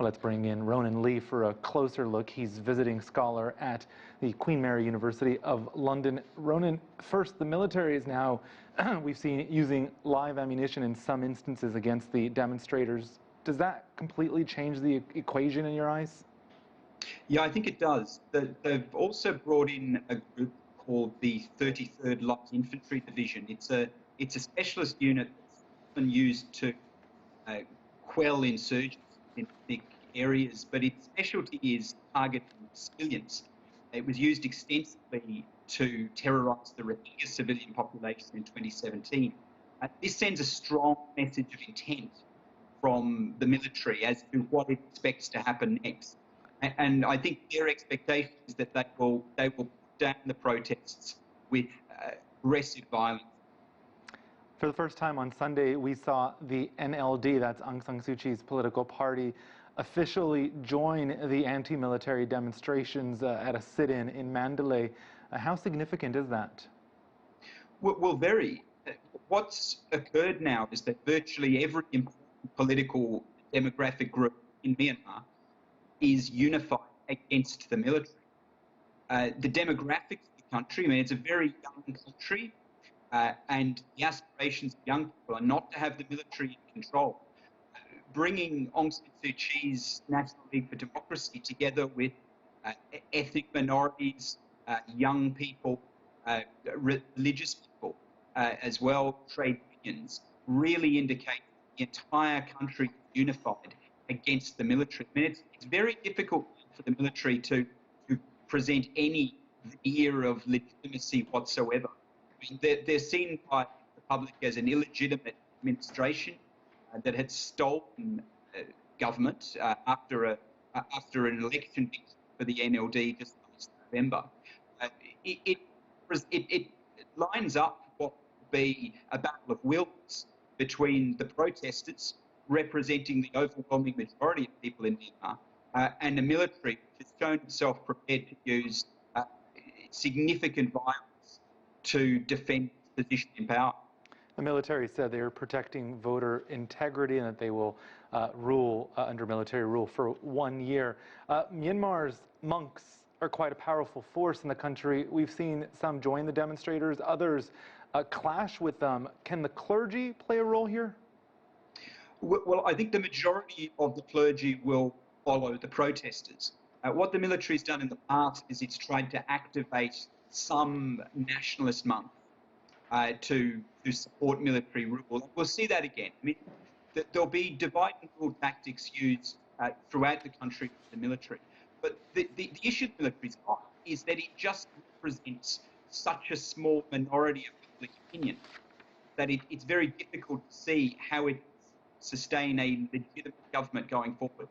Well, let's bring in Ronan Lee for a closer look. He's visiting scholar at the Queen Mary University of London. Ronan, first, the military is now, we've seen, using live ammunition in some instances against the demonstrators. Does that completely change the equation in your eyes? Yeah, I think it does. They've also brought in a group called the 33rd Light Infantry Division. It's a specialist unit that's often used to quell insurgents in ethnic areas, but its specialty is targeting civilians. It was used extensively to terrorise the Rohingya civilian population in 2017. This sends a strong message of intent from the military as to what it expects to happen next. And I think their expectation is that they will put down the protests with aggressive violence. For the first time on Sunday, we saw the NLD, that's Aung San Suu Kyi's political party, officially join the anti-military demonstrations at a sit-in in Mandalay. How significant is that? Well, very. What's occurred now is that virtually every important political demographic group in Myanmar is unified against the military. The demographics of the country, I mean, it's a very young country, and the aspirations of young people are not to have the military in control. Bringing Aung San Suu Kyi's National League for Democracy together with ethnic minorities, young people, religious people, as well, trade unions, really indicate the entire country is unified against the military. I mean, it's very difficult for the military to present any veneer of legitimacy whatsoever. I mean, they're seen by the public as an illegitimate administration that had stolen government after an election victory for the NLD just last November. It lines up what would be a battle of wills between the protesters, representing the overwhelming majority of people in Myanmar, and the military, which has shown itself prepared to use significant violence to defend its position in power. The military said they are protecting voter integrity and that they will rule under military rule for 1 year. Myanmar's monks are quite a powerful force in the country. We've seen some join the demonstrators, others clash with them. Can the clergy play a role here? Well, I think the majority of the clergy will follow the protesters. What the military has done in the past is it's tried to activate some nationalist monks to support military rule. We'll see that again. I mean, there'll be divide and rule tactics used throughout the country with the military. But the issue the military's got is that it just represents such a small minority of public opinion that it's very difficult to see how it sustain a legitimate government going forward.